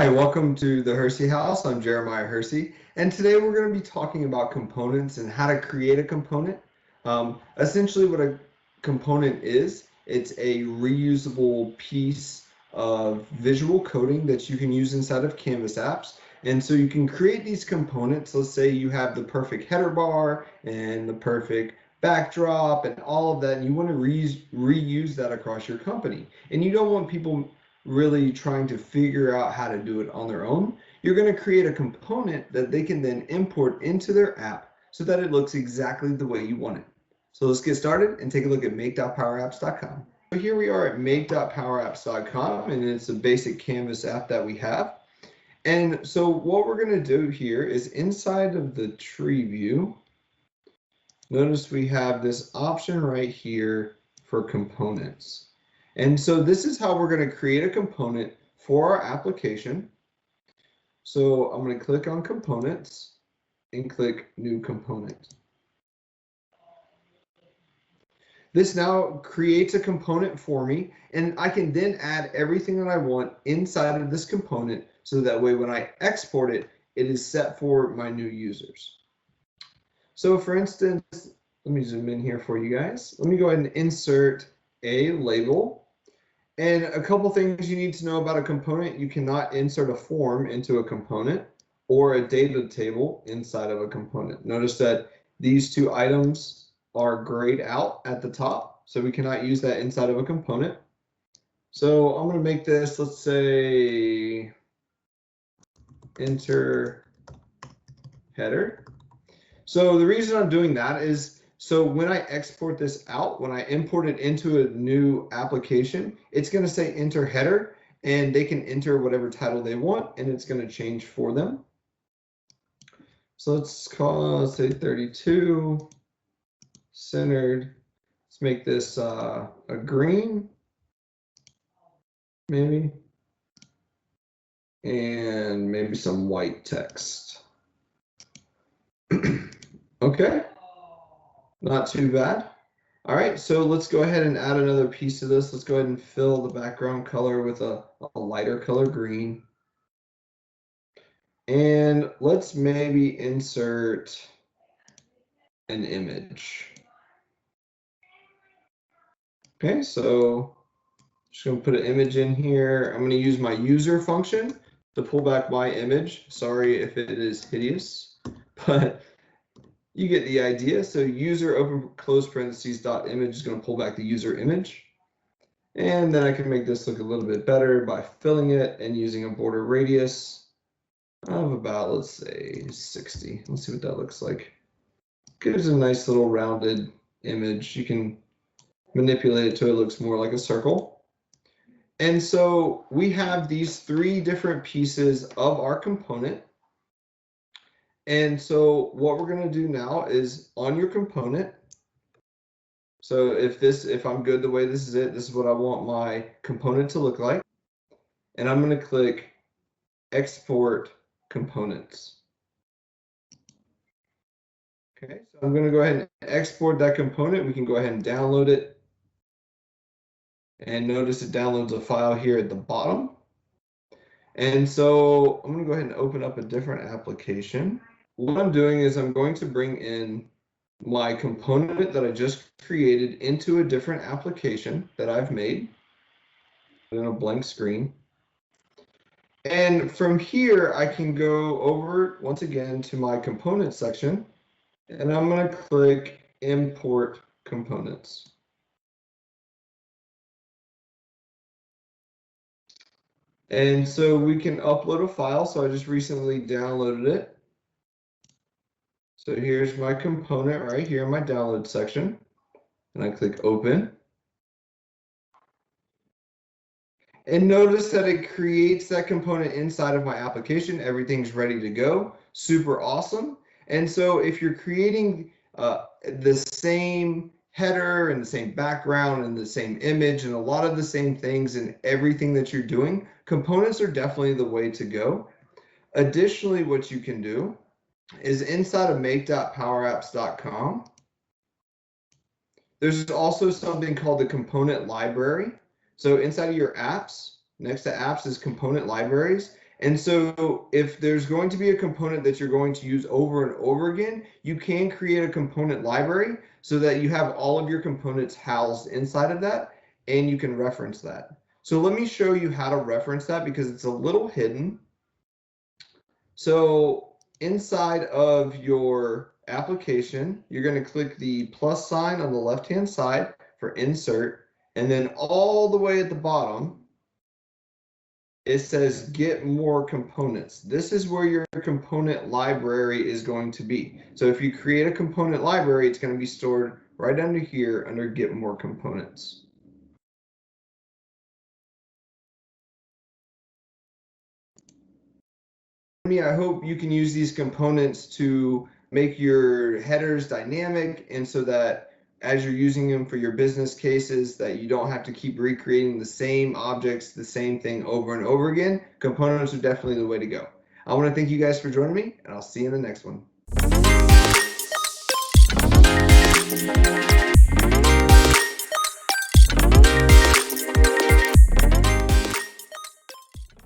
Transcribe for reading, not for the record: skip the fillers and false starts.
Hi, welcome to the Hersey House. I'm Jeremiah Hersey, and today we're going to be talking about components and how to create a component. Essentially, what a component is, it's a reusable piece of visual coding that you can use inside of Canvas apps. And so you can create these components. Let's say you have the perfect header bar and the perfect backdrop and all of that, and you want to reuse that across your company. And you don't want people really trying to figure out how to do it on their own. You're going to create a component that they can then import into their app so that it looks exactly the way you want it. So let's get started and take a look at make.powerapps.com. So here we are at make.powerapps.com, and it's a basic Canvas app that we have. And so what we're going to do here is inside of the tree view, notice we have this option right here for components. And so this is how we're going to create a component for our application. So I'm going to click on components and click new component. This now creates a component for me, and I can then add everything that I want inside of this component so that way when I export it, it is set for my new users. So for instance, let me zoom in here for you guys. Let me go ahead and insert a label. And a couple things you need to know about a component: you cannot insert a form into a component or a data table inside of a component. Notice that these two items are grayed out at the top, so we cannot use that inside of a component. So I'm going to make this, let's say, enter header. So the reason I'm doing that is so when I export this out, when I import it into a new application, it's going to say enter header, and they can enter whatever title they want, and it's going to change for them. So let's say 32 centered. Let's make this a green, maybe, and maybe some white text. Okay. Not too bad. All right, so let's go ahead and add another piece to this. Let's go ahead and fill the background color with a lighter color green. And let's maybe insert an image. Okay, so just going to put an image in here. I'm going to use my user function to pull back my image. Sorry if it is hideous, but you get the idea. So user open close parentheses dot image is going to pull back the user image. And then I can make this look a little bit better by filling it and using a border radius of about, let's say, 60. Let's see what that looks like. Gives a nice little rounded image. You can manipulate it so it looks more like a circle. And so we have these three different pieces of our component. And so what we're going to do now is on your component. So if I'm good the way this is what I want my component to look like. And I'm going to click export components. Okay, so I'm going to go ahead and export that component. We can go ahead and download it. And notice it downloads a file here at the bottom. And so I'm going to go ahead and open up a different application. What I'm doing is I'm going to bring in my component that I just created into a different application that I've made in a blank screen. And from here, I can go over once again to my component section, and I'm going to click import components. And so we can upload a file. So I just recently downloaded it. So here's my component right here in my download section, and I click open. And notice that it creates that component inside of my application. Everything's ready to go. Super awesome. And so if you're creating the same header and the same background and the same image and a lot of the same things in everything that you're doing, components are definitely the way to go. Additionally, what you can do is inside of make.powerapps.com, there's also something called the component library. So inside of your apps, next to apps is component libraries. And so if there's going to be a component that you're going to use over and over again, you can create a component library so that you have all of your components housed inside of that, and you can reference that. So let me show you how to reference that because it's a little hidden. So inside of your application, you're going to click the plus sign on the left-hand side for insert, and then all the way at the bottom, it says get more components. This is where your component library is going to be. So if you create a component library, it's going to be stored right under here under get more components. I hope you can use these components to make your headers dynamic, and so that as you're using them for your business cases, that you don't have to keep recreating the same objects, the same thing over and over again. Components are definitely the way to go. I want to thank you guys for joining me, and I'll see you in the next one.